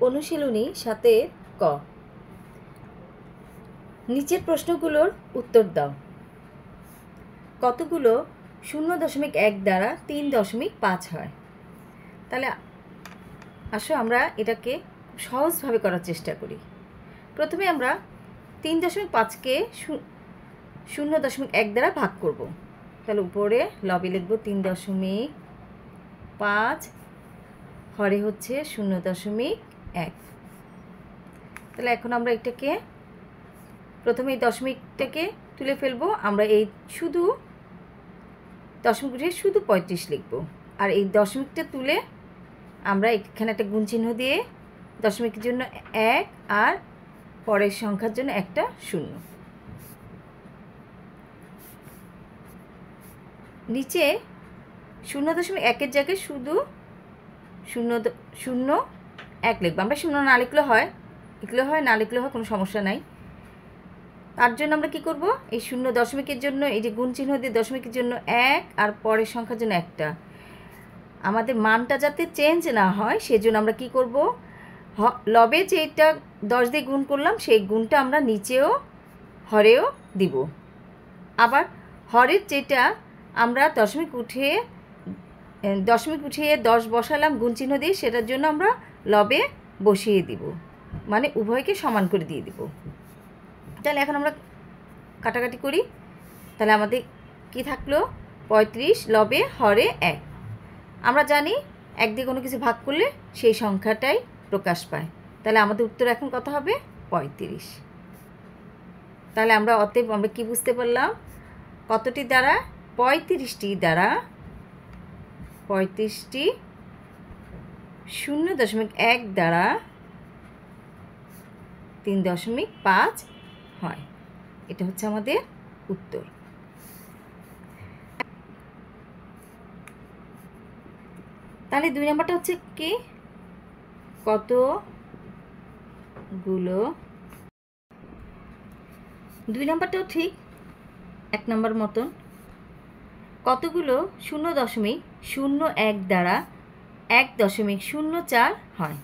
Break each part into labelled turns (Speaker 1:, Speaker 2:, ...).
Speaker 1: অনুশীলনী 7 ক। নিচের প্রশ্নগুলোর উত্তর দাও। কতগুলো 0.1 দ্বারা 3.5 হয়? তাহলে আসো আমরা এটাকে সহজভাবে করার চেষ্টা করি। প্রথমে আমরা 3.5কে 0.1 দ্বারা ভাগ করব। তাহলে উপরে লবে লিখব 3.5, হরে হচ্ছে 0.1। তাহলে এখন আমরা এটাকে প্রথমে এই দশমিকটাকে তুলে ফেলবো। আমরা এই শুধু দশমিক উঠে শুধু 35 লিখব, আর এই দশমিকটা তুলে আমরা এখানে একটা গুণ চিহ্ন দিয়ে দশমিকের জন্য 1 আর পরের সংখ্যার জন্য একটা 0। নিচে 0.1-এর জায়গায় শুধু 0.1 লিখব। আমরা 0 না লিখলে হয়, লিখলে হয়, না লিখলে হয়, কোনো সমস্যা নাই। তার জন্য আমরা কি করব, এই 0 দশমিকের জন্য এই যে গুণ চিহ্ন দিয়ে দশমিকের জন্য 1 আর পরের সংখ্যার জন্য একটা, আমাদের মানটা যাতে চেঞ্জ না হয় সেজন্য আমরা কি করব, লবে যেটা 10 দিয়ে গুণ করলাম সেই গুণটা আমরা নিচেও হরেও দিব। আবার হরের যেটা আমরা দশমিক উঠিয়ে 10 বসালাম গুণ চিহ্ন দিয়ে, সেটার জন্য আমরা লবে বসিয়ে দিব, মানে উভয়কে সমান করে দিয়ে দিব। তাহলে এখন আমরা কাটাকাটি করি। তাহলে আমাদের কি থাকলো, 35 লবে হরে 1। আমরা জানি 1 দিয়ে কোনো কিছু ভাগ করলে সেই সংখ্যাটাই প্রকাশ পায়। তাহলে আমাদের উত্তর এখন কত হবে, 35। তাহলে আমরা অতএব আমরা কি বুঝতে পারলাম, কতটি দ্বারা, 35টি দ্বারা 35টি 0.1 দ্বারা 3.5 হয়। এটা হচ্ছে আমাদের উত্তর। তাহলে 2 নম্বরটা হচ্ছে কি, কতগুলো, 2 নম্বরটাও ঠিক 1 নম্বর মতন, কতগুলো 0.01 দ্বারা 1.04 হয়।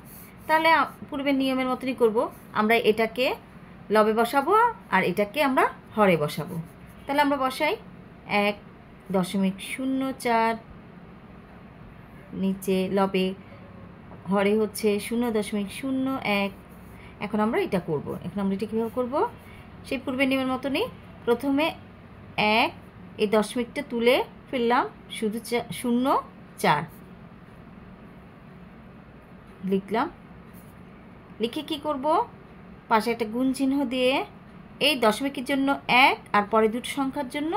Speaker 1: তাহলে পূর্বের নিয়মের মতনই করব, আমরা এটাকে লবে বসাবো আর এটাকে আমরা হরে বসাবো। তাহলে আমরা বসাই 1.04, নিচে লবে হরে হচ্ছে 0.01। এখন আমরা এটা করব। এখন আমরা এটা কীভাবে করব, সেই পূর্বের নিয়মের মতনই প্রথমে 1 এই দশমিকটা তুলে ফেললাম, শুধু 0.4 লিখলাম। লিখে কি করব, পাশে একটা গুণ চিহ্ন দিয়ে এই দশমিকের জন্য 1 আর পরে দুটো সংখ্যার জন্য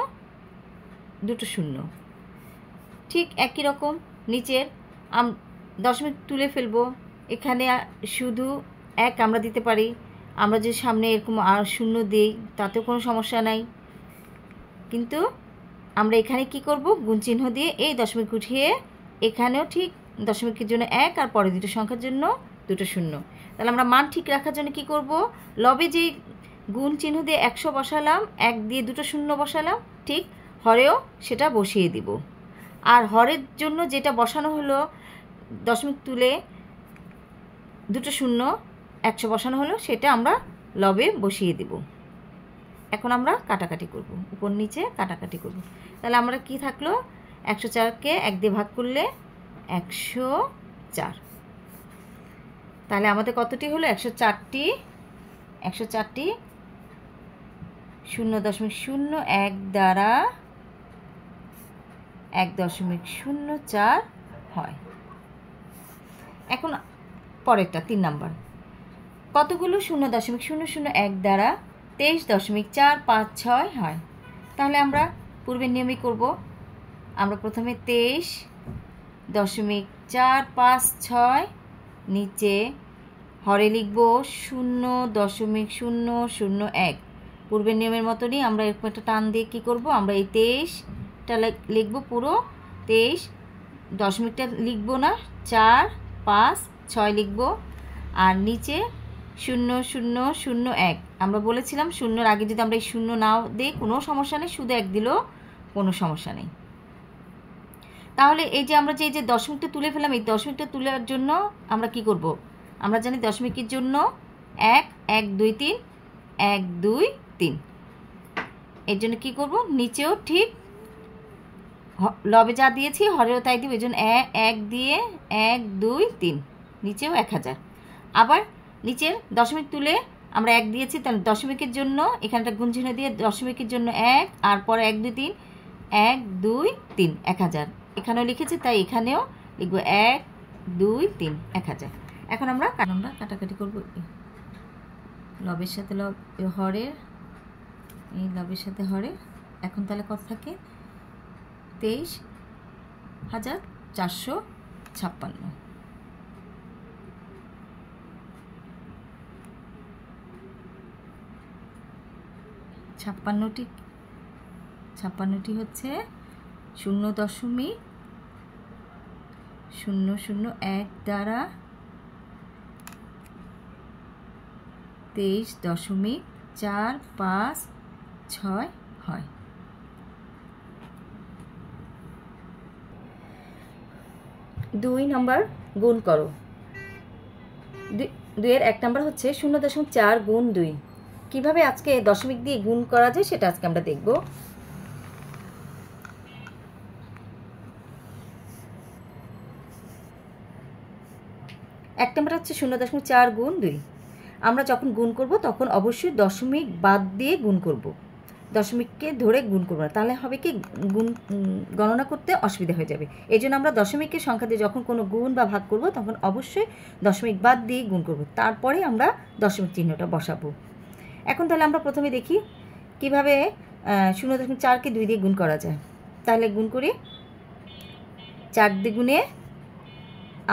Speaker 1: দুটো 0। ঠিক একই রকম নিচের দশমিক তুলে ফেলবো, এখানে শুধু 1 আমরা দিতে পারি, আমরা যে সামনে এরকম আর 0 দিই তাতেও কোনো সমস্যা নাই। কিন্তু আমরা এখানে কি করব, গুণ চিহ্ন দিয়ে এই দশমিক উঠিয়ে এখানেও ঠিক দশমিকের জন্য 1 আর পরে দুটো সংখ্যার জন্য দুটো 0। তাহলে আমরা মান ঠিক রাখার জন্য কি করব, লবে যে গুণ চিহ্ন দিয়ে 100 বসালাম, 1 দিয়ে দুটো 0 বসালাম, ঠিক হরেও সেটা বসিয়ে দিব। আর হরের জন্য যেটা বসানো হলো, দশমিক তুলে দুটো 0 100 বসানো হলো, সেটা আমরা লবে বসিয়ে দিব। এখন আমরা কাটাকাটি করব, উপর নিচে কাটাকাটি করব। তাহলে আমরা কি থাকলো, 104কে 1 দিয়ে ভাগ করলে 104। তাহলে আমাদের কতটি হলো, 104টি 0.01 দ্বারা 1.04 হয়। এখন পরেরটা 3 নাম্বার, কতগুলো 0.001 দ্বারা 23.456 হয়। তাহলে আমরা পূর্বের নিয়মই করব। আমরা প্রথমে 23.456, নিচে হরে লিখব 0.001। পূর্বের নিয়মের মতনই আমরা এরকম একটা টান দিয়ে কী করব, আমরা এই 23টা লিখব, পুরো 23, দশমিকটা লিখব না, 4 5 6 লিখব, আর নিচে 0.001। আমরা বলেছিলাম 0-র আগে যদি আমরা এই 0 নাও দিই কোনো সমস্যা নেই, শুধু 1 দিলেও কোনো সমস্যা নেই। তাহলে এই যে আমরা যে দশমিকটা তুলে ফেলাম, এই দশমিকটা তোলার জন্য আমরা কি করব, আমরা জানি দশমিকের জন্য 1 1 2 3 1 2 3। এর জন্য কী করব, নিচেও ঠিক লবে যা দিয়েছি হরেও তাই দিব। এই জন্য 1 দিয়ে 1 2 3, নিচেও 1000। আবার নিচের দশমিক তুলে আমরা 1 দিয়েছি, তাহলে দশমিকের জন্য এখানটা গুণ চিহ্ন দিয়ে দশমিকের জন্য 1, আর পরে 1 2 3 1 2 3 1000 এখানেও লিখেছি, তাই এখানেও লিখব 1 2 3 1000। এখন আমরা কাটাকাটি করব লবের সাথে হরের, এই লবের সাথে হরের। এখন তাহলে কত থাকে, 23,456। 56টি হচ্ছে 0.001 দ্বারা 23.456 হয়। 2 নম্বর গুণ করো। 2-এর 1 নম্বর হচ্ছে 0.4 গুণ 2। কীভাবে আজকে দশমিক দিয়ে গুণ করা যায় সেটা আজকে আমরা দেখব। এক নম্বর হচ্ছে 0.4 গুণ 2। আমরা যখন গুণ করব তখন অবশ্যই দশমিক বাদ দিয়ে গুণ করব, দশমিককে ধরে গুণ করব না, তাহলে হবে কি গুণ গণনা করতে অসুবিধা হয়ে যাবে। এই জন্য আমরা দশমিকের সংখ্যা দিয়ে যখন কোনো গুণ বা ভাগ করব তখন অবশ্যই দশমিক বাদ দিয়ে গুণ করব, তারপরে আমরা দশমিক চিহ্নটা বসাবো। এখন তাহলে আমরা প্রথমে দেখি কিভাবে 0.4কে 2 দিয়ে গুণ করা যায়। তাহলে গুণ করি, 4 দ্বিগুণে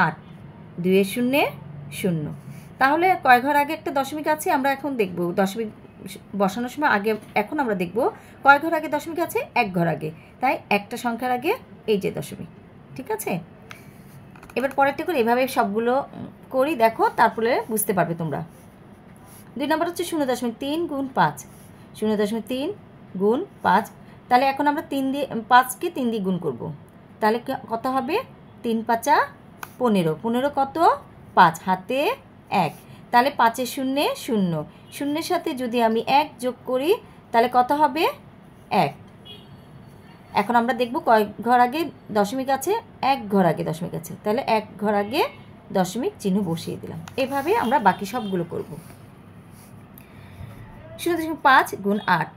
Speaker 1: 8, 2 এর 0 0। তাহলে কয় ঘর আগে একটা দশমিক আছে আমরা এখন দেখব। দশমিক বসানোর সময় আগে এখন আমরা দেখব কয় ঘর আগে দশমিক আছে, 1 ঘর আগে। তাই একটা সংখ্যার আগে এই যে দশমিক, ঠিক আছে। এবার পরেরটা করে এভাবে সবগুলো করি, দেখো, তারপরে বুঝতে পারবে তোমরা। 2 নম্বর হচ্ছে 0.3 গুণ 5। 0.3 গুণ 5। তাহলে এখন আমরা 5কে 3 দিয়ে গুণ করব। তাহলে কত হবে, 3 5 15। 15 কত, 5, হাতে 1। তাহলে 5-এর 0 0, 0-এর সাথে যদি আমি 1 যোগ করি তাহলে কত হবে, 1। এখন আমরা দেখব কয় ঘর আগে দশমিক আছে, 1 ঘর আগে দশমিক আছে। তাহলে 1 ঘর আগে দশমিক চিহ্ন বসিয়ে দিলাম। এভাবে আমরা বাকি সবগুলো করব। 0.5 গুণ 8।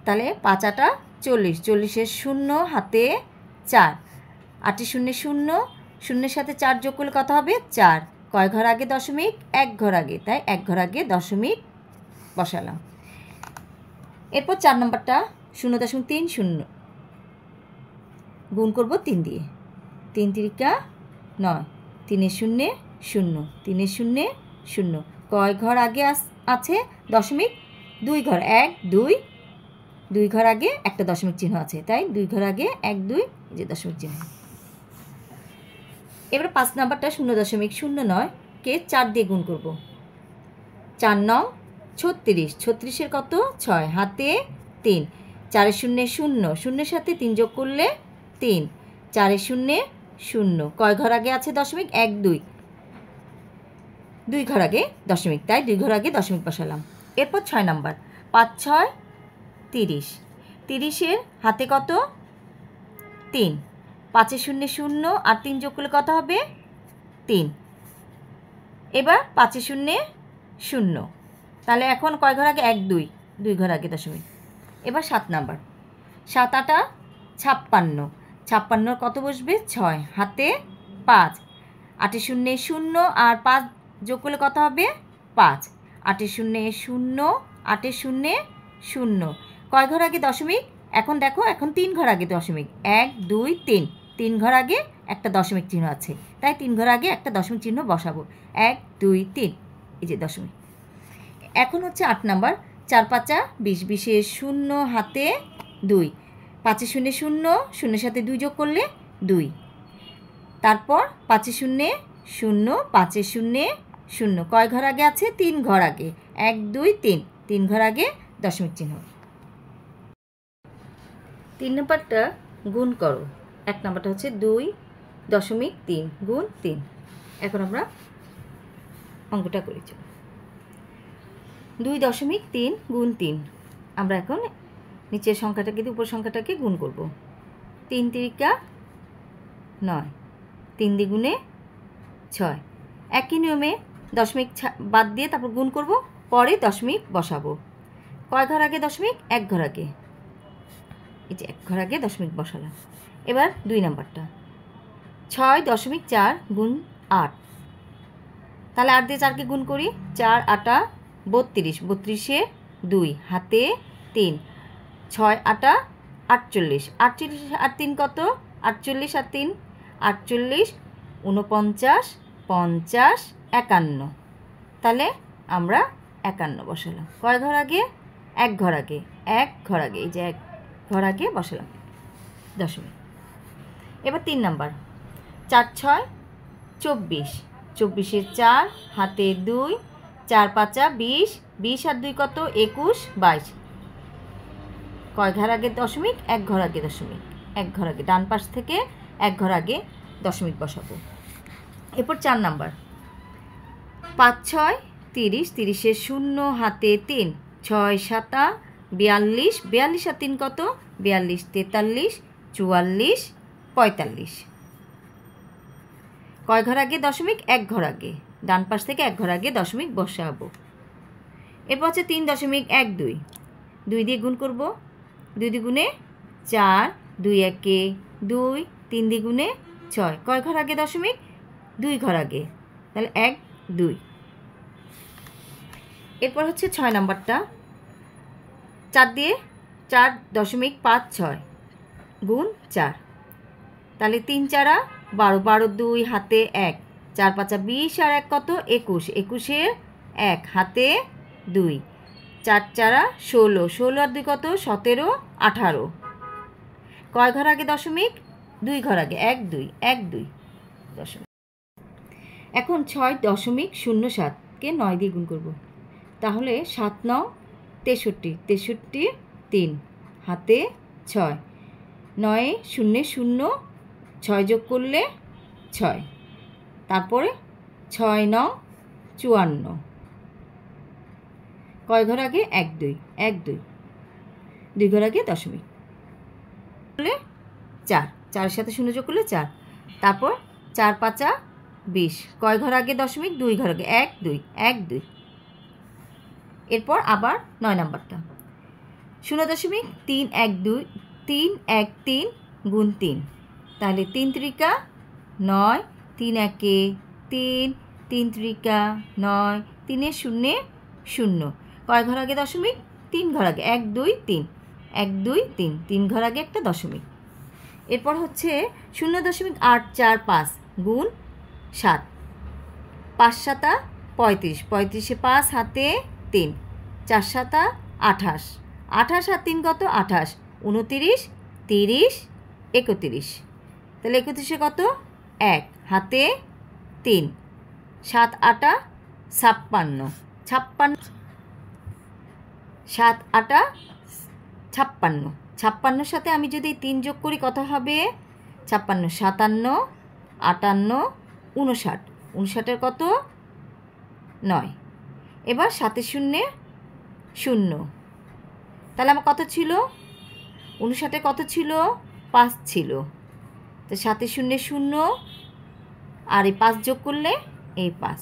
Speaker 1: তাহলে 5 8 40, 40-এর 0, হাতে 4, 8-এর 0 0, 0-এর সাথে 4 যোগ করলে কত হবে, 4। কয় ঘর আগে দশমিক, 1 ঘর আগে, তাই 1 ঘর আগে দশমিক বসালাম। এরপর 4 নম্বরটা 0.30 গুণ করব 3 দিয়ে। 3 3 9, 3-এর 0 0, 3-এর 0 0। কয় ঘর আগে আছে দশমিক, 2 ঘর, 1 2, 2 ঘর আগে একটা দশমিক চিহ্ন আছে, তাই 2 ঘর আগে 1 2 যে দশমিক চিহ্ন। এবার 5 নাম্বারটা 0.09কে 4 দিয়ে গুণ করব। 4 9 36, 36-এর কত, 6, হাতে 3, 4-এর 0 0, 0-এর সাথে 3 যোগ করলে 3, 4-এর 0 0। কয় ঘর আগে আছে দশমিক, 1 2, 2 ঘর আগে দশমিক, তাই 2 ঘর আগে দশমিক বসালাম। এরপর 6 নাম্বার 5 6 30, 30-এর হাতে কত, 3, 5-এর 0 0 আর 3 যোগ করলে কত হবে, 3। এবার 5-এর 0 0। তাহলে এখন কয় ঘর আগে, 1 2, 2 ঘর আগে দশমিক। এবার 7 নাম্বার 7 8 56, 56-র কত বসবে, 6, হাতে 5, 8-এর 0 0 আর 5 যোগ করলে কত হবে, 5, 8-এর 0 0, 8-এর 0 0। কয় ঘর আগে দশমিক, এখন দেখো, এখন 3 ঘর আগে দশমিক, 1 2 3, 3 ঘর আগে একটা দশমিক চিহ্ন আছে, তাই 3 ঘর আগে একটা দশমিক চিহ্ন বসাবো, 1 2 3, এই যে দশমিক। এখন হচ্ছে 8 নাম্বার 4 5 20, 20-এর 0, হাতে 2, 5-এর 0 0, 0-এর সাথে 2 যোগ করলে 2। তারপর 5-এর 0 0, 5-এর 0 0। কয় ঘর আগে আছে, 3 ঘর আগে, 1 2 3, 3 ঘর আগে দশমিক চিহ্ন। 3 নম্বরটা গুণ করো। 1 নম্বরটা হচ্ছে 2.3 গুণ 3। এখন আমরা অঙ্কটা করি। চলো 2.3 গুণ 3। আমরা এখন নিচের সংখ্যাটাকে দিয়ে উপর সংখ্যাটাকে গুণ করব। 3 তিরিকা 9, 3 দ্বিগুণে 6। একই নিয়মে দশমিক বাদ দিয়ে তারপর গুণ করব, পরে দশমিক বসাবো। কয় ঘর আগে দশমিক? এক ঘর আগে। এই যে এক ঘর আগে দশমিক বসালাম। এবার 2 নাম্বারটা 6.4 গুণ 8। তাহলে 8 দিয়ে 4কে গুণ করি। 4 8 32, 32-এ 2 হাতে 3, 6 8 48, 48 আর 3 কত? 48 আর 3 48, 49 50 51। তাহলে আমরা 51 বসালাম। কয় ঘর আগে? এক ঘর আগে। এক ঘর আগে, এই যে এক ঘর আগে বসালাম দশমিক। এবার 3 নাম্বার 4 6 24, 24-এ 4 হাতে 2, 4 5 20, 20 আর 2 কত? 21 22। কয় ঘর আগে দশমিক? এক ঘর আগে দশমিক। এক ঘর আগে, ডান পাশ থেকে এক ঘর আগে দশমিক বসাবো। এরপর 4 নাম্বার 5 6 30, 30-এ 0 হাতে 3, 6 7 42, 42 আর 3 কত? 42 43 44 45। কয় ঘর আগে দশমিক? এক ঘর আগে, ডান পাশ থেকে এক ঘর আগে দশমিক বসাবো। এরপর হচ্ছে 3.12, 2 দিয়ে গুণ করব। 2 দ্বিগুণে 4, 2 একে 2, 3 দ্বিগুণে 6। কয় ঘর আগে দশমিক? 2 ঘর আগে, তাহলে 1 2। এরপর হচ্ছে 6 নাম্বারটা 4 দিয়ে 4.56 গুণ 4। তাহলে 3 4 12, 12 2 হাতে 1, 4 5 20 আর 1 কত? 21, 21-এর 1 হাতে 2, 4 4 16, 16 আর 2 কত? 17 18। কয় ঘর আগে দশমিক? 2 ঘর আগে, 1 2 1 2 দশমিক। এখন 6.07-কে 9 দিয়ে গুণ করব। তাহলে 7 9 63, 63 3 হাতে 6, 9 0 0 6 যোগ করলে 6, তারপরে 6 9 54। কয় ঘর আগে? 1 2 1 2, 2 ঘর আগে দশমিক। তাহলে 4, 4-এর সাথে 0 যোগ করলে 4, তারপর 4 5 20। কয় ঘর আগে দশমিক? 2 ঘর আগে, 1 2 1 2। এরপর আবার 9 নাম্বারটা 0.312 313 গুণ 3। তাহলে 3 3কা 9, 3 একে 3, 3 3কা 9, 3-এ 0 0। কয় ঘর আগে দশমিক? 3 ঘর আগে, 1 2 3 1 2 3, 3 ঘর আগে একটা দশমিক। এরপর হচ্ছে 0.845 গুণ 7। 5 7 35, 35-এ 5 হাতে 3, 4 7 28, 28 আর 3 কত? 28 29 30 31। তাহলে 31-এ কত? 1 হাতে 3, 7 8 56 56, 7 8 56, 56-এর সাথে আমি যদি 3 যোগ করি কত হবে? 56 57 58 59, 59-এর কত? 9। এবার 7 0 0। তাহলে আমার কত ছিল? 59-এ কত ছিল? 5 ছিল। তো 7 0 0 আর এই 5 যোগ করলে এই 5।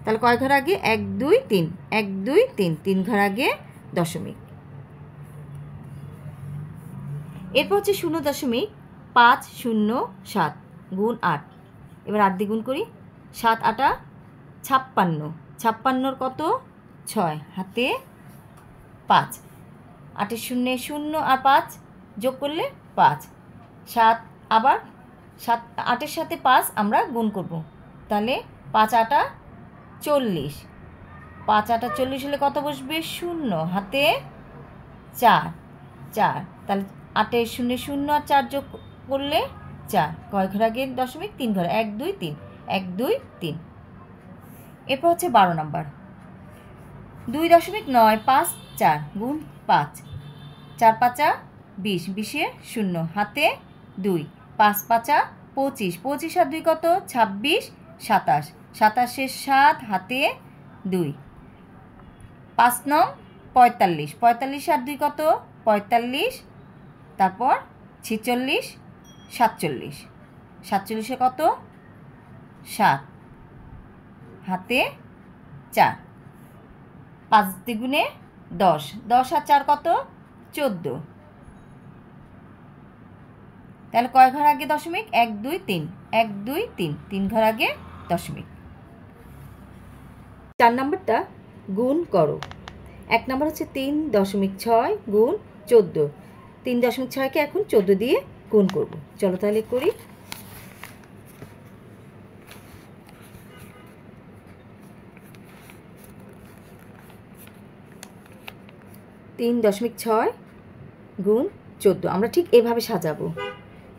Speaker 1: তাহলে কয় ঘর আগে? 1 2 3 1 2 3, 3 ঘর আগে দশমিক। এরপর হচ্ছে 0.507 গুণ 8। এবার 8 দিয়ে গুণ করি। 7 8 56, 56-র কত? 6 হাতে 5, 8 0 0 আর 5 যোগ করলে 5, 7 আবার 7 8-এর সাথে 5 আমরা গুণ করব। তাহলে 5 8 40, 5 8 40 হলে কত বসবে? 0 হাতে 4 4। তাহলে 8-এ 0 0 আর 4 যোগ করলে 4। কয় ঘর আগে দশমিক? 3 ঘর, 1 2 3 1 2 3। এরপর হচ্ছে 12 নাম্বার 2.954 গুণ 5। 4 5 20, 20-এ 0 হাতে 2, 5 5 25, 25 আর 2 কত? 26 27। 27 7 হাতে 2, 5 নং 45, 45 আর 2 কত? 45, তারপর 46 47, 47 কত? 7 হাতে 4, 5 দ্বিগুণে 10, 10 আর 4 কত? 14। তাহলে কয় ঘর আগে দশমিক? 1 2 3, 1 2 3, 3 ঘর আগে দশমিক। 4 নম্বরটা গুণ করো। 1 নম্বর হচ্ছে 3.6 গুণ 14, 3.6কে এখন 14 দিয়ে গুণ করব। চলো তাহলে করি। 3.6 গুণ 14 আমরা ঠিক এভাবে সাজাবো,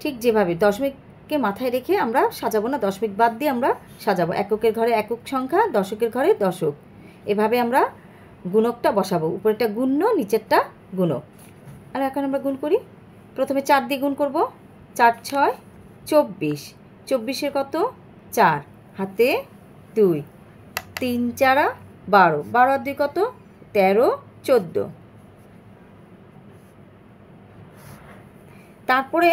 Speaker 1: ঠিক যেভাবে দশমিককে মাথায় রেখে আমরা সাজাবো না, দশমিক বাদ দিয়ে আমরা সাজাবো। এককের ঘরে একক সংখ্যা, দশকের ঘরে দশক, এভাবে আমরা গুণকটা বসাবো। উপরেরটা গুণ্য, নিচেরটা গুণক। আর এখন আমরা গুণ করি। প্রথমে 4 দিয়ে গুণ করব। 4 6 24, 24 কত? 4 হাতে 2, 3 4 12, 12 আর 2 কত? 13 14। তারপরে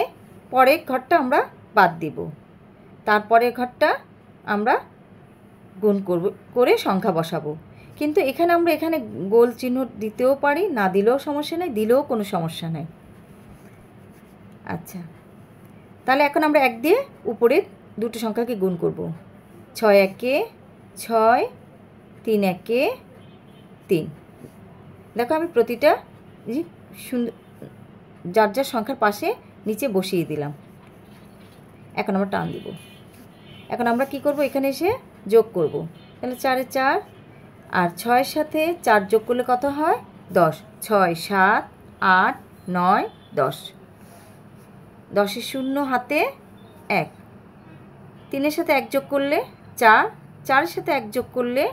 Speaker 1: পরের ঘরটা আমরা বাদ দিব, তারপরের ঘরটা আমরা গুণ করব, করে সংখ্যা বসাবো। কিন্তু এখানে আমরা এখানে গোল চিহ্ন দিতেও পারি, না দিলেও সমস্যা নেই, দিলেও কোনো সমস্যা নেই। আচ্ছা, তাহলে এখন আমরা 1 দিয়ে উপরে দুটো সংখ্যাকে গুণ করব। 6 1 6, 3 1 3। দেখো আমি প্রতিটা সুন্দর যার যার সংখ্যার পাশে নিচে বসিয়ে দিলাম। এখন আমরা টান দিব। এখন আমরা কি করব? এখানে এসে যোগ করব। তাহলে 4 এ 4 আর 6 সাথে 4 যোগ করলে কত হয়? 10, 6 7 8 9 10, 10 0 হাতে 1, 3 সাথে 1 যোগ করলে 4, 4 সাথে 1 যোগ করলে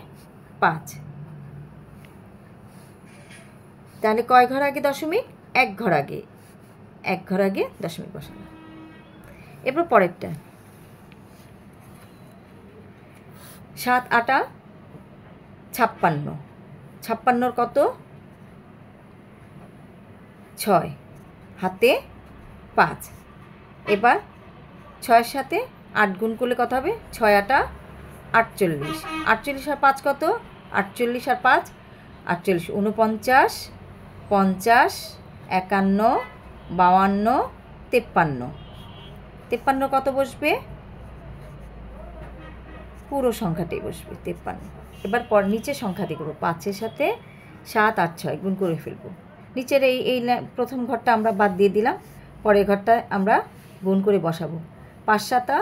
Speaker 1: 5। তাহলে কয় ঘর আগে দশমিক? 1 ঘর আগে, 1 ঘর আগে দশমিক বসানো। এরপর পরেরটা 7 8 56, 56 কত? 6 হাতে 5। এবার 6 সাথে 8 গুণ করলে কত হবে? 6 8 48, 48 আর 5 কত? 48 আর 5 48, 49 50 51 52 53, 53 কত বসবে? পুরো সংখ্যাটাই বসবে 53। এবার নিচের সংখ্যা দিয়ে করবো। 5-এর সাথে 7 8 6 গুণ করে ফেলবো। নিচের এই প্রথম ঘরটা আমরা বাদ দিয়ে দিলাম, পরের ঘরটা আমরা গুণ করে বসাবো। 5 7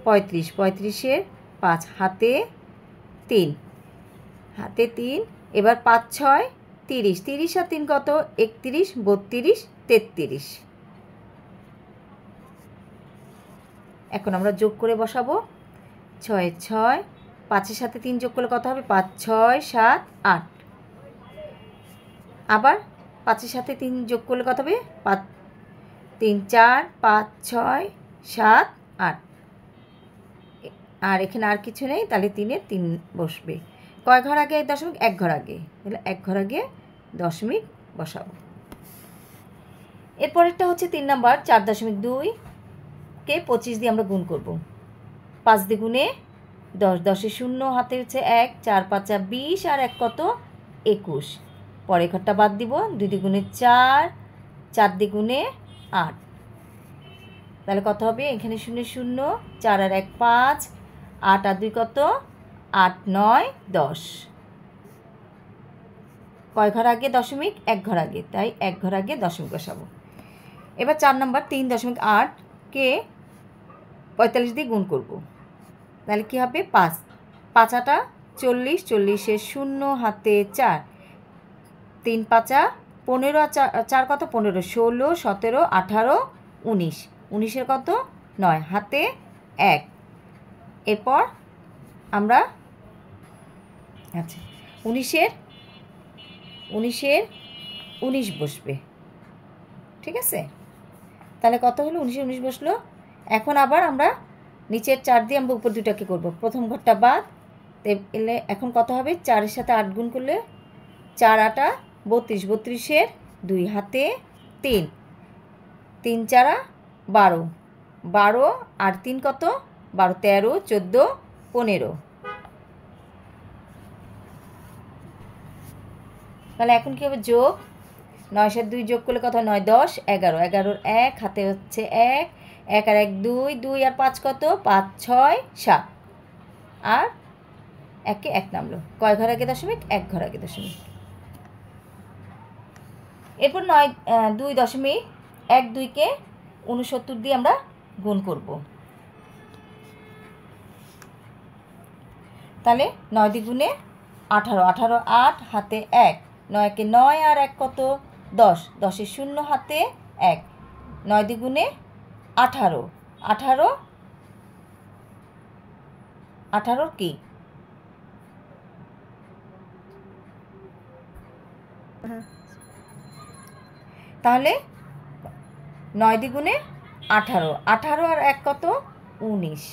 Speaker 1: 35, 35-এর 5 হাতে 3, হাতে 3। এবার 5 6 30, 30 আর 3 কত? 31 32 33। এখন আমরা যোগ করে বসাবো। 6 6, 5-এর সাথে 3 যোগ করলে কত হবে? 5 6 7 8। আবার 5-এর সাথে 3 যোগ করলে কত হবে? 5 3 4 5 6 7 8। আর এখানে আর কিছু নেই, তাহলে 3-এ 3 বসবে। কয় ঘর আগে দশমিক? 1 ঘর আগে, তাহলে 1 ঘর আগে দশমিক বসাবো। এরপরেরটা হচ্ছে 3 নাম্বার 4.2কে 25 দিয়ে আমরা গুণ করব। 5 দ্বিগুণে 10, 10 0 হাতে হচ্ছে 1, 4 5 20 আর 1 কত? 21। পরের ঘরটা বাদ দিব। 2 দ্বিগুণে 4, 4 দ্বিগুণে 8। তাহলে কত হবে? এখানে 0 0, 4 আর 1 5, 8 আর 2 কত? 8 9 10। কয় ঘর আগে দশমিক? 1 ঘর আগে, তাই 1 ঘর আগে দশমিক বসাবো। এবার 4 নাম্বার 3.8কে 45 দিয়ে গুণ করব। তাহলে কী হবে? 5 5 8 40, 40-এর 0 হাতে 4, 3 5 15 আর 4 কত? 15 16 17 18 19, 19-এর কত? 9 হাতে 1। এরপর আমরা আচ্ছা 19-এর 19 বসবে, ঠিক আছে? তাহলে কত হলো? 19 বসলো। এখন আবার আমরা নিচের 4 দিয়ে আমরা উপর দুটাকে করব। প্রথম ঘরটা বাদ, এলে এখন কত হবে? 4-এর সাথে 8 গুণ করলে 4 8 32, 32-এর 2 হাতে 3, 3 4 12, 12 আর 3 কত? 12 13 14 15। তাহলে এখন কী হবে? যোগ 9 সাথে 2 যোগ করলে কত? 9 10 11, 11-র 1 হাতে হচ্ছে 1, 1 আর 1 2, 2 আর 5 কত? 5 6 7, আর 1-এ 1 নামলো। কয় ঘর আগে দশমিক? 1 ঘর আগে দশমিক। এরপর 2.12কে 69 দিয়ে আমরা গুণ করব। তাহলে 9 দ্বিগুণে 18, 18 8 হাতে 1, 9 একে 9 আর 1 কত? 10, 10-এর 0 হাতে 1, 9 দ্বিগুণে 18, 18 18 কি? তাহলে 9 দ্বিগুণে 18, 18 আর 1 কত? 19।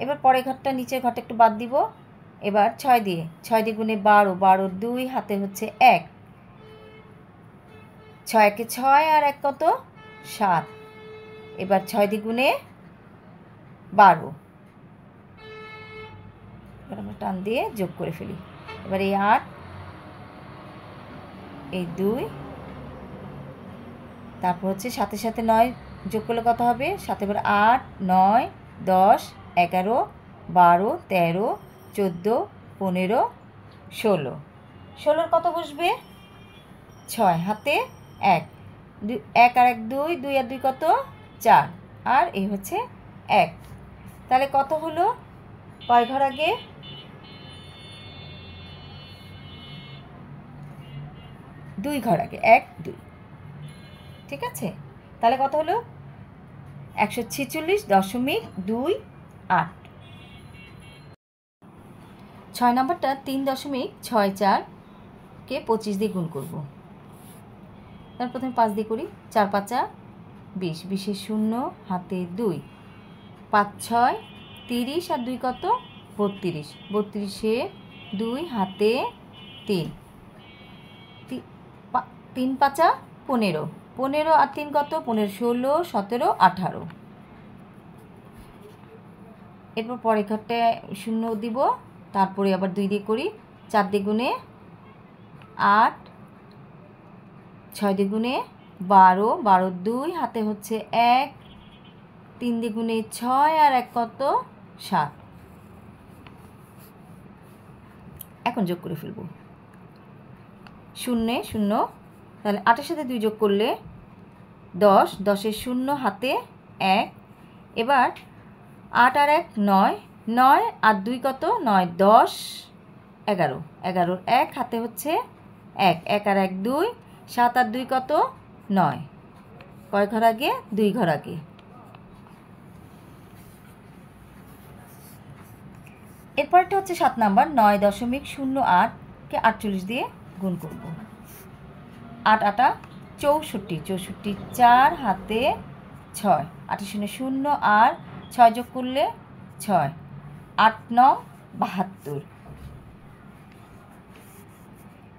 Speaker 1: এবার পরের ঘরটা, নিচের ঘরটা একটু বাদ দিব। এবার 6 দিয়ে, 6 দ্বিগুণে 12, 12 2 হাতে হচ্ছে 1, 6 একে 6 আর 1 কত? 7। এবার 6 দ্বিগুণে 12, এবার আমরা টান দিয়ে যোগ করে ফেলি। এবার এই 8, এই 2, তারপর হচ্ছে 7-এর সাথে 9 যোগ করলে কত হবে? 7 এবার 8 9 10 11 12 13 14 15 16, 16-র কত বসবে? 6 হাতে 1, 1 আর 1 2, 2 আর 2 কত? 4, আর এই হচ্ছে 1। তাহলে কত হলো? কয় ঘর আগে? 2 ঘর আগে, 1 2। ঠিক আছে? তাহলে কত হলো? 146.28। 6 নম্বরটা 3.64কে 25 দিয়ে গুণ করব। তার প্রথমে 5 দিয়ে করি। 4 5 20, 20-এর 0 হাতে 2, 5 6 30 আর 2 কত? 32, 32-এর 2 হাতে 3, 3 5 15, 15 আর 3 কত? 15 16 17 18। এরপর পরের ঘরটায় 0 দিব, তারপরে আবার 2 দিয়ে করি। 4 দ্বিগুণে 8, 6 দ্বিগুণে 12, 12 2 হাতে হচ্ছে 1, 3 দ্বিগুণে 6 আর 1 কত? 7। এখন যোগ করে ফেলব। 0 0, তাহলে 8-এর সাথে 2 যোগ করলে 10, 10-এর 0 হাতে 1। এবার 8 আর 1 9, 9 আর 2 কত? 9 10 11, 11-র 1 হাতে হচ্ছে 1, 1 আর 1 2, 7 আর 2 কত? 9। কয় ঘর আগে? 2 ঘর আগে। এরপরটা হচ্ছে 7 নাম্বার। 9.08কে 48 দিয়ে গুণ করব। 8 8 64, 64 4 হাতে 6, 8 0 0 আর 6 যোগ করলে 6, 8 9 72।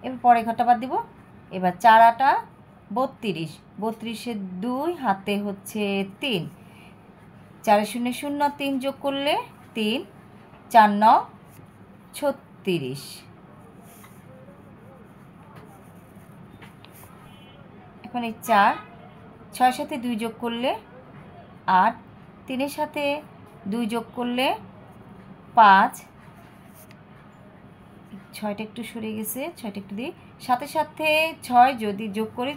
Speaker 1: এবার পরে ঘরটা বাদ দিব। এবার 4 8 32, 32-এর 2 হাতে হচ্ছে 3, 4 0 0 3 যোগ করলে 3, 4 9 36। এখন এই 4, 6-এর সাথে 2 যোগ করলে 8, 3-এর সাথে 2 যোগ করলে 5, 6টা একটু সরে গেছে, 6টা একটু দিই। 7-এর সাথে 6 যদি যোগ করি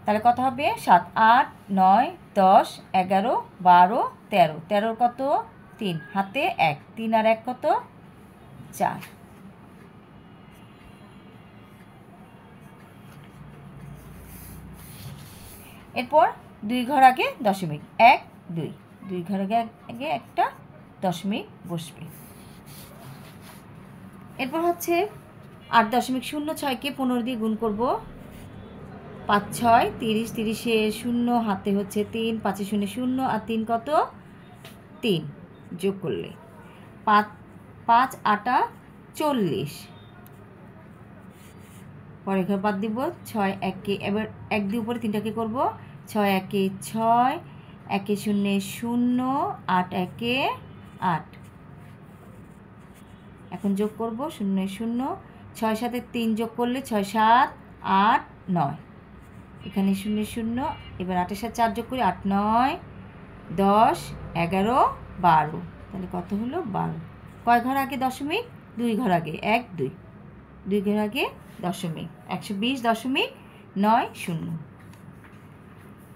Speaker 1: তাহলে কত হবে? 7 8 9 10 11 12 13, 13-র কত? 3 হাতে 1, 3 আর 1 কত? 4। এরপর 2 ঘর আগে দশমিক 1 2, 2 ঘর আগে একটা দশমিক বসবে। এরপর হচ্ছে 8.06কে 15 দিয়ে গুণ করব। 5 6 30, 30-এর 0 হাতে হচ্ছে 3, 5 0 0 আর 3 কত? 3 যোগ করলে 5 5 8 40, পরে ঘর বাদ দিব 6 1 এবার 1 দিয়ে উপরে 3টাকে করব 6 1 6 1 0 0 8 1 8, এখন যোগ করব 0 0, 6 সাথে 3 যোগ করলে 6 7 8 9, এখানে 0 0, এবার 8 সাথে 4 যোগ করি 8 9 10 11 12, তাহলে কত হলো 12। কয় ঘর আগে দশমিক? 2 ঘর আগে, 1 2, 2 ঘর আগে দশমিক, 120.90।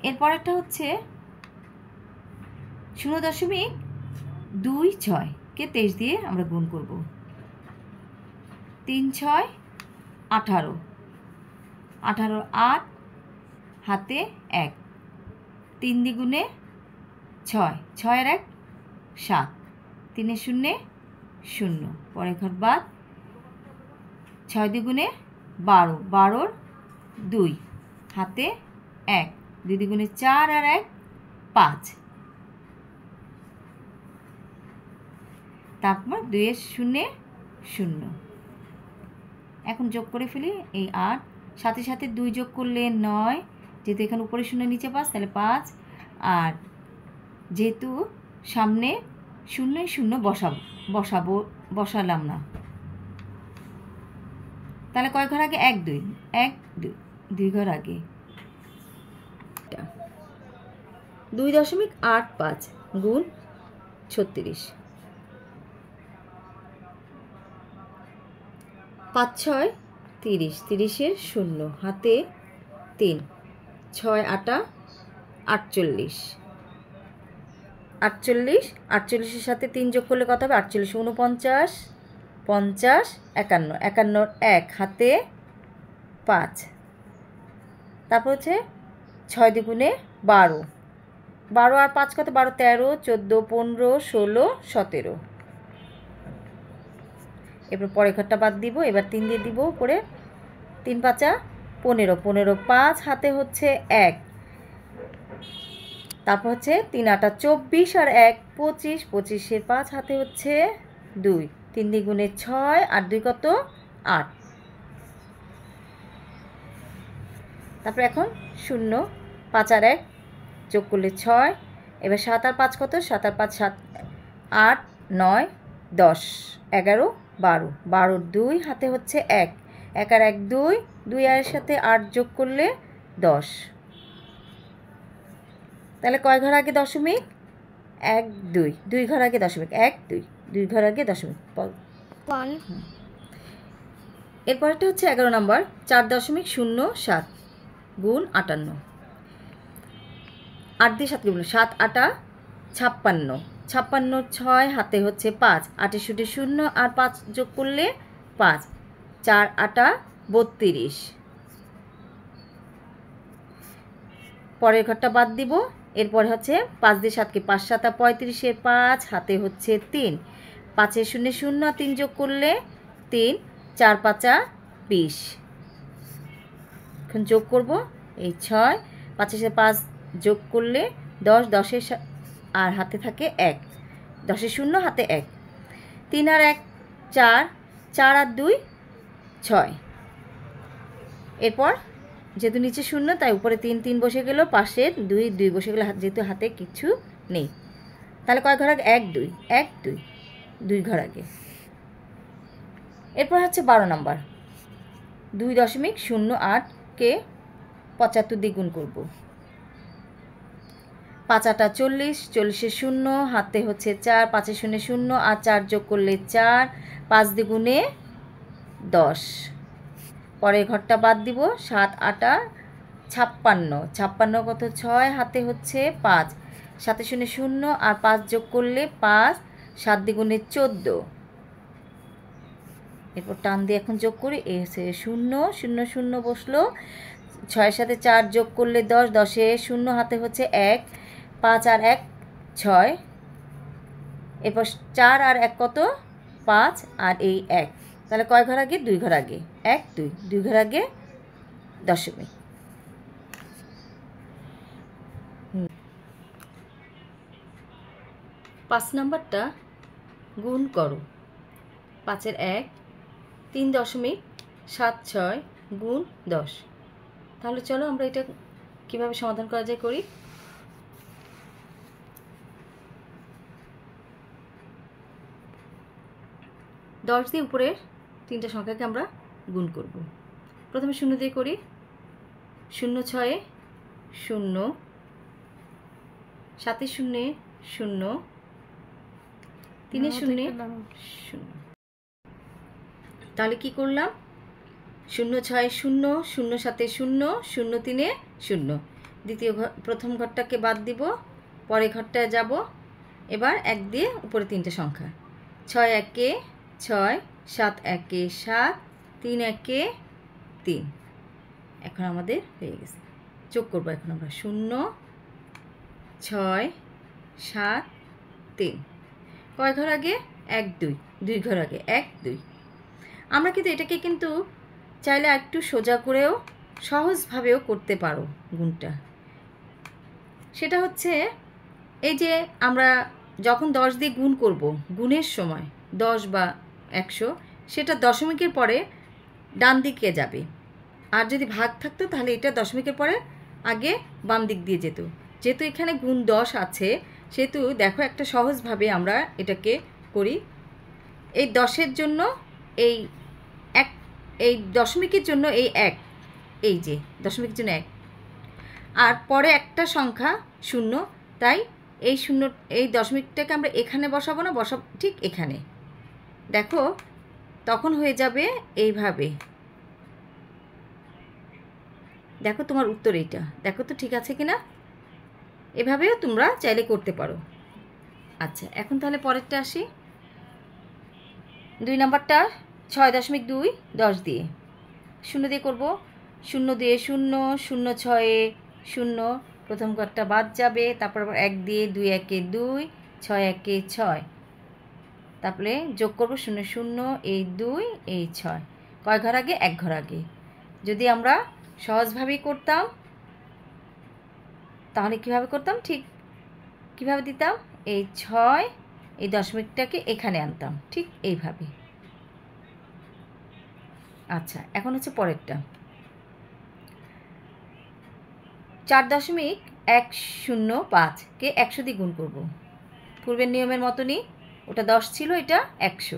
Speaker 1: এরপরেরটা হচ্ছে 0.26 কে 23 দিয়ে আমরা গুণ করব। 3 6 18, 18 8 হাতে 1, 3 দ্বিগুণে 6, 6 এর 1 7, 3 এর 0 0, পরে ঘর বাদ 6 দ্বিগুণে 12, 12 2 হাতে 1, 2 দ্বিগুণে 4 আর 1 5, তারপর 2 এর 0 0। এখন যোগ করে ফেলি এই 8, সাথে সাথে 2 যোগ করলে 9, যেহেতু এখানে উপরে 0 নিচে 5 তাহলে 5, আর যেহেতু সামনে 0 0 বসালাম না, তাহলে কয় ঘর আগে? 1 2, 1 2, 2 ঘর আগে। 2.85 গুণ 36, 5 6 30, 30 এর 0 হাতে 3, 6 8 48, 48, 48 এর সাথে 3 যোগ করলে কত হবে? 48 49, 50 51, 51 1 হাতে 5, তারপর হচ্ছে 6 দ্বিগুণে 12, 12 আর 5 কত? 12 13 14 15 16 17, এরপর পরের ঘরটা বাদ দিব, এবার 3 দিয়ে দিব উপরে, 3 5 15, 15 5 হাতে হচ্ছে 1, তারপর হচ্ছে 3 8 24 আর 1 25, 25 এর 5 হাতে হচ্ছে 2, 3 দ্বিগুণে 6 আর 2 কত? 8, তারপর এখন 0 5 আর 1 যোগ করলে 6, এবার 7 আর 5 কত? 7 আর 5 7 8 9 10 11 12, 12 2 হাতে হচ্ছে 1, 1 আর 1 2, 2 আর সাথে 8 যোগ করলে 10, তাহলে কয় ঘর আগে দশমিক? 1 2, 2 ঘর আগে দশমিক, 1 2, 2 ঘর আগে দশমিক। এরপরটা হচ্ছে 11 নম্বর, 4.07 গুণ 58, 8 দিয়ে 7 গুণ 7 8 56, 56 6 হাতে হচ্ছে 5, 8 শুটে 0 আর 5 যোগ করলে 5, 4 8 32, পরের ঘরটা বাদ দিব, এরপরে হচ্ছে 5 দিয়ে 7কে 5 7 35 এর 5 হাতে হচ্ছে 3, 5 এর 0 0 আর 3 যোগ করলে 3, 4 5 20, এখন যোগ করব এই 6, 5 এর সাথে 5 যোগ করলে 10, 10 এর আর হাতে থাকে 1, 10 এর 0 হাতে 1, 3 আর 1 4, 4 আর 2 6, এরপর যেহেতু নিচে 0 তাই উপরে 3 3 বসে গেল, পাশে 2 2 বসে গেল, যেহেতু হাতে কিছু নেই, তাহলে কয় ঘর আগে? 1 2, 1 2, 2 ঘর আগে। এরপর হচ্ছে 12 নম্বর, 2.08 কে 75 দিয়ে গুণ করব, 5 8 40, 40 এর 0 হাতে হচ্ছে 4, 5 এর 0 0 আর 4 যোগ করলে 4, 5 দ্বিগুণে 10, পরের ঘরটা বাদ দিব, 7 8 56, 56 কত? 6 হাতে হচ্ছে 5, 7 এর 0 0 আর 5 যোগ করলে 5, 7 দ্বিগুণে 14, এরপর টান দিয়ে এখন যোগ করি, এ হচ্ছে 0 0 0 বসলো, 6 সাথে 4 যোগ করলে 10, 10 এ 0 হাতে হচ্ছে 1, 5 আর 1 6, এরপর 4 আর 1 কত? 5 আর এই 1, তাহলে কয় ঘর আগে? 2 ঘর আগে, 1 2, 2 ঘর আগে দশমিক। 5 নাম্বারটা গুণ করো। 5-এর 1 3.76 গুণ 10। তাহলে চলো আমরা এটা কিভাবে সমাধান করা যায় করি। দশ দিয়ে উপরের তিনটা সংখ্যাকে আমরা গুণ করব। প্রথমে 0 দিয়ে করি। 0 6 0, 7 0 0, 3 0 0। তাহলে কি করলাম? 0 6 0, 0 7 0, 0 3 0। প্রথম ঘরটাকে বাদ দিব, পরে ঘরটায় যাব। এবার 1 দিয়ে উপরে তিনটা সংখ্যা। 6 1 6, 7 1 7, 3 1 3। এখন আমাদের হয়ে গেছে। যোগ করব এখন আমরা 0 6 7 3। কয় ঘর আগে? 1 2, 2 ঘর আগে 1 2। আমরা কিন্তু এটাকে কিন্তু চাইলে একটু সোজা করেও সহজভাবেও করতে পারো গুণটা। সেটা হচ্ছে এই যে আমরা যখন 10 দিয়ে গুণ করব, গুণের সময় 10 বা 100, সেটা দশমিকের পরে ডান দিকে যাবে। আর যদি ভাগ থাকতো তাহলে এটা দশমিকের পরে আগে বাম দিক দিয়ে যেত। যেহেতু এখানে গুণ 10 আছে, সেহেতু দেখো একটা সহজভাবে আমরা এটাকে করি। এই 10-এর জন্য এই 1, এই দশমিকের জন্য এই 1, এই যে দশমিকের জন্য 1, আর পরে একটা সংখ্যা 0, তাই এই 0, এই দশমিকটাকে আমরা এখানে বসাবো না, বসাবো ঠিক এখানে। দেখো তখন হয়ে যাবে এইভাবে। দেখো তোমার উত্তর এইটা, দেখো তো ঠিক আছে কিনা। এভাবেও তোমরা চাইলে করতে পারো। আচ্ছা, এখন তাহলে পরেরটা আসি। 2 নাম্বারটা 6.2 10 দিয়ে। 0 দিয়ে করব। 0 দিয়ে 0, 0 6 0, প্রথম ঘরটা বাদ যাবে। তারপর আবার 1 দিয়ে 2 1 2, 6 1 6। তারপরে যোগ করব 0 0, এই 2 এই 6। কয় ঘর আগে? 1 ঘর আগে। যদি আমরা সহজভাবেই করতাম তাহলে কিভাবে করতাম? ঠিক কিভাবে দিতাম? এই 6, এই দশমিকটাকে এখানে আনতাম, ঠিক এইভাবে। আচ্ছা, এখন হচ্ছে পরেরটা। 4.105কে 100 দিয়ে গুণ করব। পূর্বের নিয়মের মতনই, ওটা 10 ছিল, এটা 100।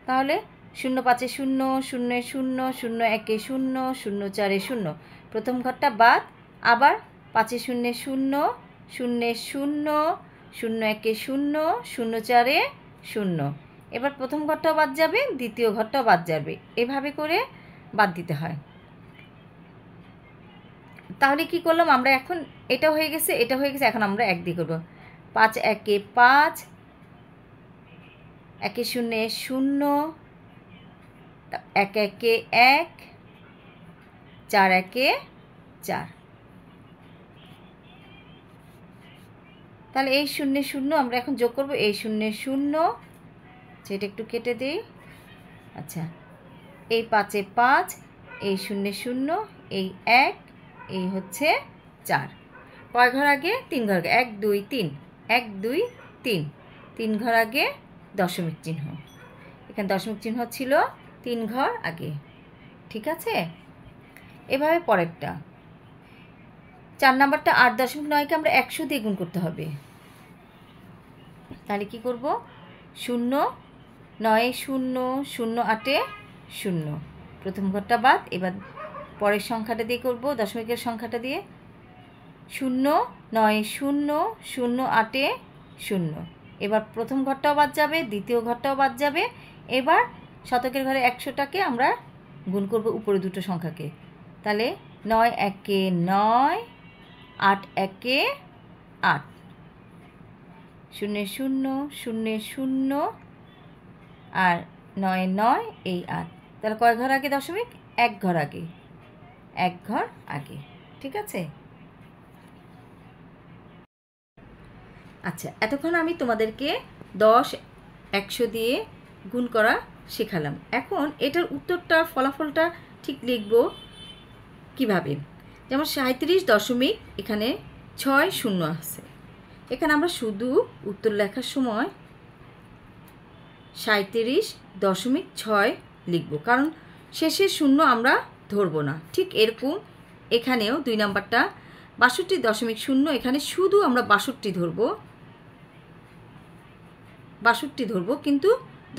Speaker 1: তাহলে 0 5 0, 0 0, 0 1 0, 0 4 0, প্রথম ঘরটা বাদ। আবার 5 0 0, 0 0, 0 1 0, 0 4 0। এবার প্রথম ঘরটাও বাদ যাবে, দ্বিতীয় ঘরটাও বাদ যাবে। এভাবে করে বাদ দিতে হয়। তাহলে কি করলাম আমরা? এখন এটা হয়ে গেছে, এটা হয়ে গেছে। এখন আমরা 1 দিয়ে করব। 5 1 5, 1 0 0, 1 1 1, 4 1 4। তাহলে এই 0 0 আমরা এখন যোগ করব। এই 0 0, সেটা একটু কেটে দিই। আচ্ছা, এই 5 5, এই 0 0, এই 1, এই হচ্ছে 4। কয় ঘর আগে? 3 ঘর আগে। 1 2 3, 1 2 3, 3 ঘর আগে দশমিক চিহ্ন। এখানে দশমিক চিহ্ন ছিল 3 ঘর আগে। ঠিক আছে? এভাবে পরেরটা 4 নাম্বারটা 8.9কে আমরা 100 দিয়ে গুণ করতে হবে। তাহলে কি করব? 0 9 0, 0 8 0, প্রথম ঘরটা বাদ। এবার পরের সংখ্যাটা দিয়ে করব, দশমিকের সংখ্যাটা দিয়ে। 0 9 0, 0 8 0। এবার প্রথম ঘরটাও বাদ যাবে, দ্বিতীয় ঘরটাও বাদ যাবে। এবার শতকের ঘরে 100টাকে আমরা গুণ করব উপরে দুটো সংখ্যাকে। তাহলে 9 1 9, 8 1 8, 0 0 0 0, আর 9 9, এই 8। তাহলে কয় ঘর আগে দশমিক? 1 ঘর আগে, 1 ঘর আগে। ঠিক আছে? আচ্ছা, এতক্ষণ আমি তোমাদেরকে 10 100 দিয়ে গুণ করা শেখালাম। এখন এটার উত্তরটা, ফলাফলটা ঠিক লিখব কিভাবে। যেমন 37 দশমিক এখানে 6 0 আছে, এখানে আমরা শুধু উত্তর লেখার সময় 37.6 লিখব, কারণ শেষের শূন্য আমরা ধরব না। ঠিক এরকম এখানেও 2 নাম্বারটা 62.0, এখানে শুধু আমরা 62 ধরব, কিন্তু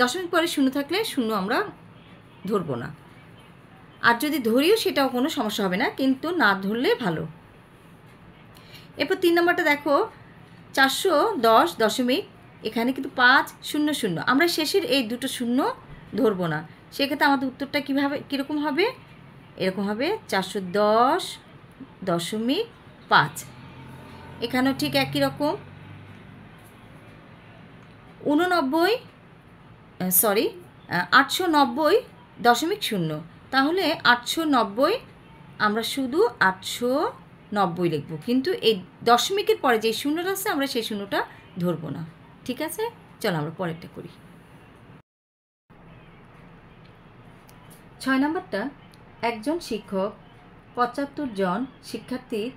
Speaker 1: দশমিক পরে শূন্য থাকলে শূন্য আমরা ধরব না। আর যদি ধরিও সেটাও কোনো সমস্যা হবে না, কিন্তু না ধরলে ভালো। এরপর 3 নাম্বারটা দেখো 410. এখানে কিন্তু 500, আমরা শেষের এই দুটো শূন্য ধরব না। সেক্ষেত্রে আমাদের উত্তরটা কীরকম হবে? এরকম হবে 410.5। এখানেও ঠিক একই রকম 890.0। তাহলে 890 আমরা শুধু 890 লিখব, কিন্তু এই দশমিকের পরে যে শূন্যটা আছে আমরা সেই শূন্যটা ধরব না। ঠিক আছে, চলো আমরা পরেরটা করি। 6 নাম্বারটা, একজন শিক্ষক 75 জন শিক্ষার্থীর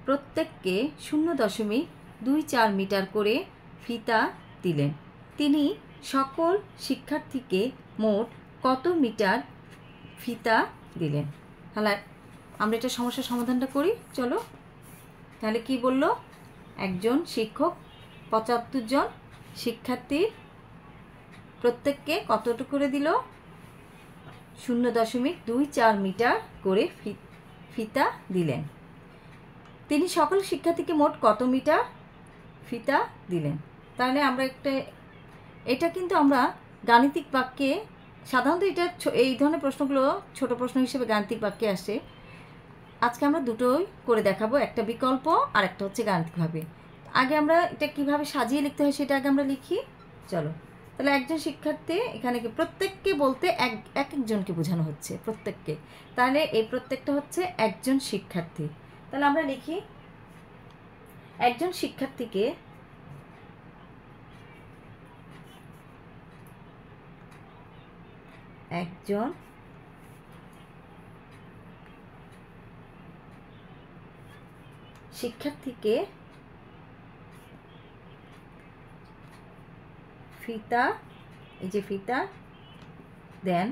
Speaker 1: প্রত্যেককে 0.24 মিটার করে ফিতা দিলেন। তিনি সকল শিক্ষার্থীকে মোট কত মিটার ফিতা দিলেন? তাহলে আমরা এটা সমস্যার সমাধানটা করি, চলো। তাহলে কি বলল? একজন শিক্ষক 75 জন শিক্ষার্থীর প্রত্যেককে কতটুকু করে দিল? 0.24 মিটার করে ফিতা দিলেন। তিনি সকল শিক্ষার্থীকে মোট কত মিটার ফিতা দিলেন? তাহলে আমরা এটা কিন্তু আমরা গাণিতিক বাক্যে, সাধারণত এটা এই ধরনের প্রশ্নগুলো ছোট প্রশ্ন হিসেবে গাণিতিক বাক্যে আসে। আজকে আমরা দুটোই করে দেখাবো, একটা বিকল্প আর একটা হচ্ছে গাণিতিকভাবে। আগে আমরা এটা কিভাবে সাজিয়ে লিখতে হয় সেটা আগে আমরা লিখি, চলো। তাহলে একজন শিক্ষার্থী, এখানে কি প্রত্যেককে বলতে একজনকে বোঝানো হচ্ছে, প্রত্যেককে। তাহলে এই প্রত্যেকটা হচ্ছে একজন শিক্ষার্থী। তাহলে আমরা লিখি একজন শিক্ষার্থীকে ফিতা, এই যে ফিতা দেন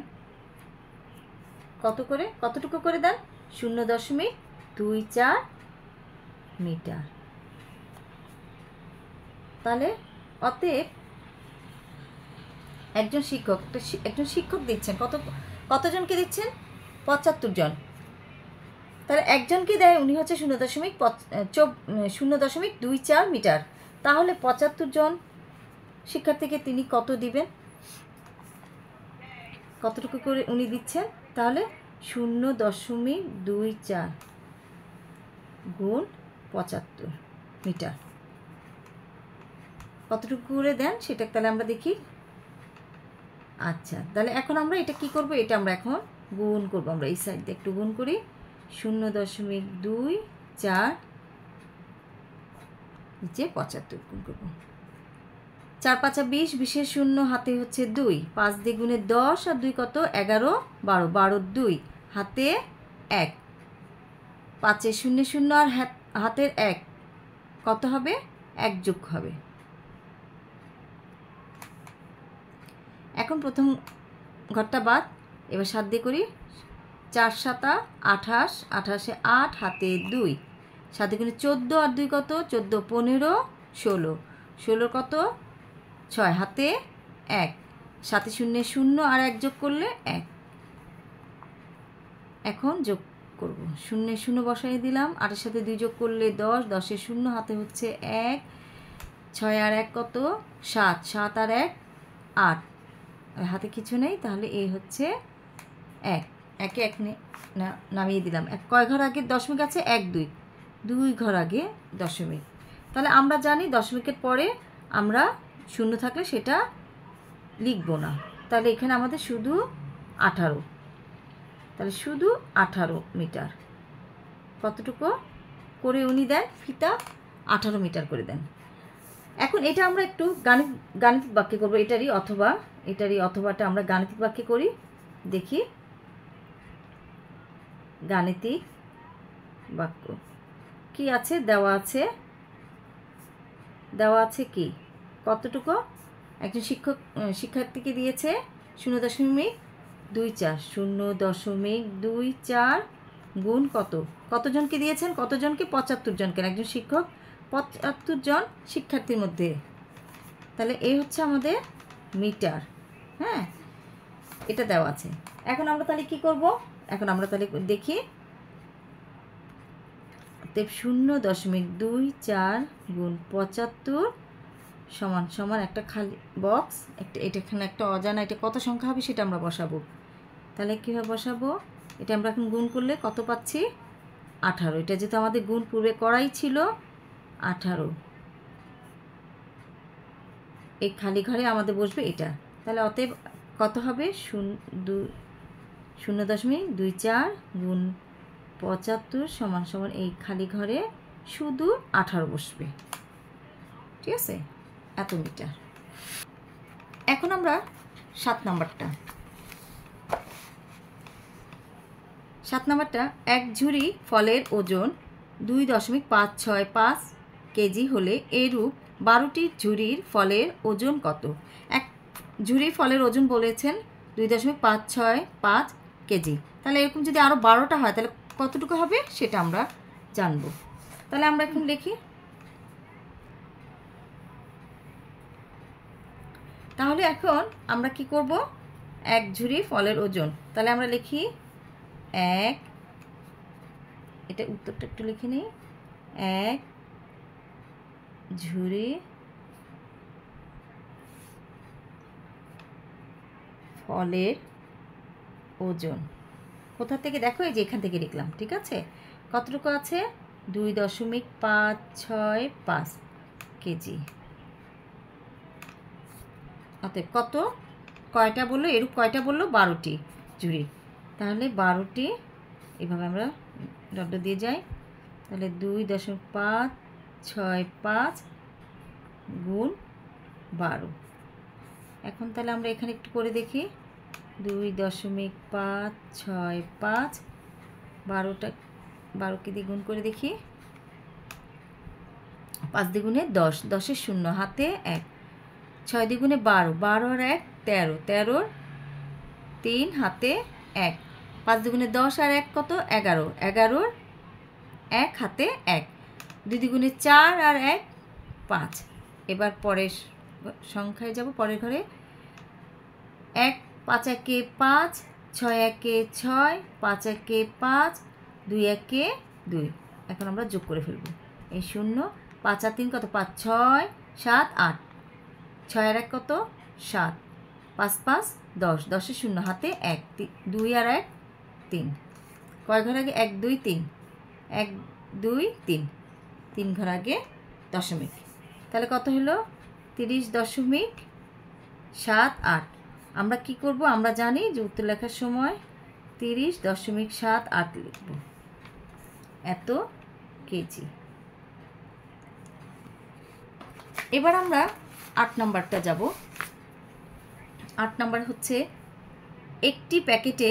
Speaker 1: কতটুকু করে দেন? 0.24 মিটার। তাহলে অতএব একজন শিক্ষক দিচ্ছেন কতজনকে দিচ্ছেন? 75 জন। তাহলে একজনকে দেয়, উনি হচ্ছে 0.24 মিটার। তাহলে 75 জন শিক্ষার্থীকে তিনি কত দিবেন? কতটুকু করে উনি দিচ্ছেন? তাহলে 0.24 গুণ 75 মিটার কতটুকু করে দেন সেটা তাহলে আমরা দেখি। আচ্ছা, তাহলে এখন আমরা এটা কি করব? এটা আমরা এখন গুণ করব। আমরা এই সাইড দিয়ে একটু গুণ করি। 0.24 নিচে 75 গুণ করব। 4 5 20, 20 শূন্য হাতে হচ্ছে 2, 5 দিয়ে গুণে 10 আর 2 কত? 11 12, 12 2 হাতে 1, 5 0 0 আর হাতের 1 কত হবে? 1 যোগ হবে। এখন প্রথম ঘরটা বাদ, এবার 7 দিয়ে করি। 4 7 28, 28 8 হাতে 2, 7 গুণে 14 আর 2 কত? 14 15 16, 16 কত? 6 হাতে 1, 7 0 0 আর 1 যোগ করলে 1। এখন যোগ করব, 0 0 বসাই দিলাম, 8 সাথে 2 যোগ করলে 10, 10 0 হাতে হচ্ছে 1, 6 আর 1 কত? 7, 7 আর 1 8, হাতে কিছু নেই, তাহলে এই হচ্ছে 1, একে 1 নামিয়ে দিলাম। কয় ঘর আগে দশমিক আছে? 1 2, 2 ঘর আগে দশমিক। তাহলে আমরা জানি দশমিকের পরে আমরা শূন্য থাকলে সেটা লিখব না। তাহলে এখানে আমাদের শুধু 18, তাহলে শুধু 18 মিটার। কতটুকু করে উনি দেন ফিতা? 18 মিটার করে দেন। এখন এটা আমরা একটু গাণিতিক বাক্যে করবো, এটারই অথবাটা আমরা গাণিতিক বাক্যে করি। দেখি গাণিতিক বাক্য কি আছে, দেওয়া আছে দেওয়া আছে কি কতটুকু একজন শিক্ষার্থীকে দিয়েছে 0.24 0.24 গুণ কতজনকে দিয়েছেন কতজনকে 75 জনকে একজন শিক্ষক 75 জন শিক্ষার্থীর মধ্যে তাহলে এই হচ্ছে আমাদের মিটার হ্যাঁ এটা দেওয়া আছে এখন আমরা তাহলে কি করব এখন আমরা তাহলে দেখি 0.24 গুণ 75 সমান সমান একটা খালি বক্স এটা এখানে একটা অজানা এটা কত সংখ্যা হবে সেটা আমরা বসাবো তাহলে কীভাবে বসাবো এটা আমরা এখন গুণ করলে কত পাচ্ছি 18 এটা যেহেতু আমাদের গুণ পূর্বে করাই ছিল 18 এই খালি ঘরে আমাদের বসবে এটা তাহলে অতএব কত হবে 0.24 গুণ 75 সমান সমান এই খালি ঘরে শুধু 18 বসবে ঠিক আছে এত মিটার এখন আমরা 7 নাম্বারটা এক ঝুড়ি ফলের ওজন 2.565 কেজি হলে এরূপ 12টি ঝুড়ির ফলের ওজন কত এক ঝুড়ি ফলের ওজন বলেছেন 2.565 কেজি তাহলে এরকম যদি আরও 12টা হয় তাহলে কতটুকু হবে সেটা আমরা জানব তাহলে আমরা এখন লিখি তাহলে এখন আমরা কি করব এক ঝুড়ি ফলের ওজন তাহলে আমরা লিখি এক এটা উত্তরটা একটু লিখে নিই এক ঝুড়ি ফলের ওজন কোথা থেকে দেখো এই যে এখান থেকে লিখলাম ঠিক আছে কতটুকু আছে 2.565 কেজি অতএব কত কয়টা বললো এরূপ কয়টা বললো 12টি ঝুড়ি তাহলে 12টি এভাবে আমরা ডট দিয়ে যাই তাহলে 2.565 গুণ 12 এখন তাহলে আমরা এখানে একটু করে দেখি 2.565 12কে দিয়ে গুণ করে দেখি 5 দ্বিগুণে 10 10-এর 0 হাতে 1 6 দ্বিগুণে 12 12 আর 1 13 13 3 হাতে 1 5 দ্বিগুণে 10 আর 1 কত 11 11 1 হাতে 1 2 দ্বিগুণে 4 আর 1 5 এবার পরের সংখ্যায় যাব পরের ঘরে 1 5 একে 5 6 একে 6 5 একে 5 2 একে 2 এখন আমরা যোগ করে ফেলব এই 0 5 আর 3 কত 5 6 7 8 6 আর 1 কত 7 5 5 10 10-এর 0 হাতে 1 2 আর 1 3 কয় ঘর আগে 1 2 3 1 2 3 3 ঘর আগে দশমিক তাহলে কত হলো 30.78 আমরা কি করব আমরা জানি যে উত্তর লেখার সময় 30.78 লিখব এত কেজি এবার আমরা 8 নাম্বারটা যাব 8 নাম্বার হচ্ছে একটি প্যাকেটে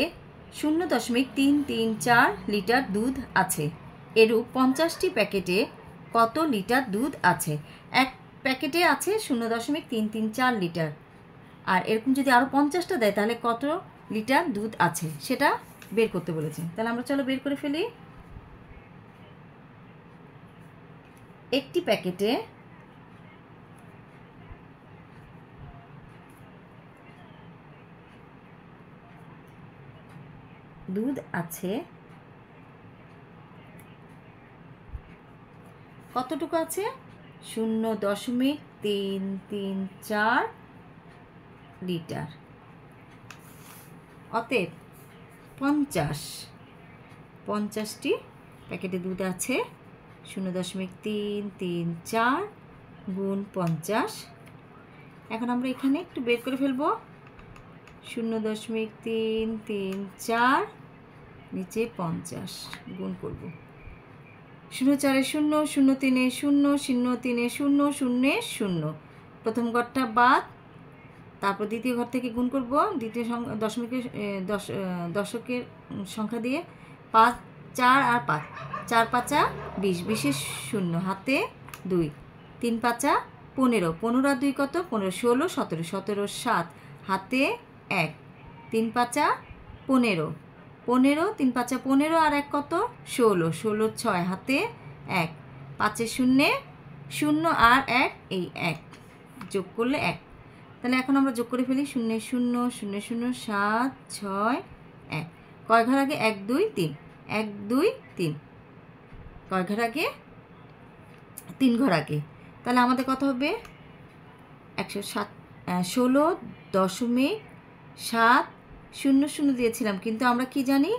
Speaker 1: 0.334 লিটার দুধ আছে এরূপ 50টি প্যাকেটে কত লিটার দুধ আছে এক প্যাকেটে আছে 0.334 লিটার আর এরকম যদি আরও 50টা দেয় তাহলে কত লিটার দুধ আছে সেটা বের করতে বলেছে তাহলে আমরা চলো বের করে ফেলি একটি প্যাকেটে দুধ আছে কতটুকু আছে 0.334 লিটার অতএব 50টি প্যাকেটে দুধ আছে 0.334 গুণ 50 এখন আমরা এখানে একটু বের করে ফেলবো 0.334 নিচে 50 গুণ করব 0 4 0 0 3 0 0 3 0 0 0 প্রথম ঘরটা বাদ তারপর দ্বিতীয় ঘর থেকে গুণ করব দ্বিতীয় দশকের সংখ্যা দিয়ে 5 4 আর 5 4 5 20 20-এর 0 হাতে 2 তিন পাঁচা 15, 15 আর 2 কত, 15, 16, 17, 17, 7, হাতে 1, 3 পাঁচা 15, 15, 3 পাঁচা 15 আর 1 কত, 16, 16, 6, হাতে 1, 5 শূন্যে 0 আর 1, এই 1 যোগ করলে 1। তাহলে এখন আমরা যোগ করে ফেলি, 0, 0, 0, 0, 7, 6, 1। কয় ঘর আগে, 1 2 3, 1 2 3, কয় ঘর আগে, 3 ঘর আগে। তাহলে আমাদের কত হবে, 16.700 দিয়েছিলাম, কিন্তু আমরা কি জানি,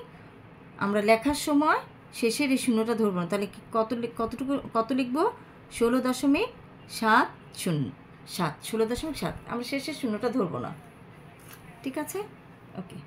Speaker 1: আমরা লেখার সময় শেষের এই শূন্যটা ধরবো না। তাহলে কত লিখবো, 16.707, 16.7, আমরা শেষের শূন্যটা ধরবো না। ঠিক আছে, ওকে।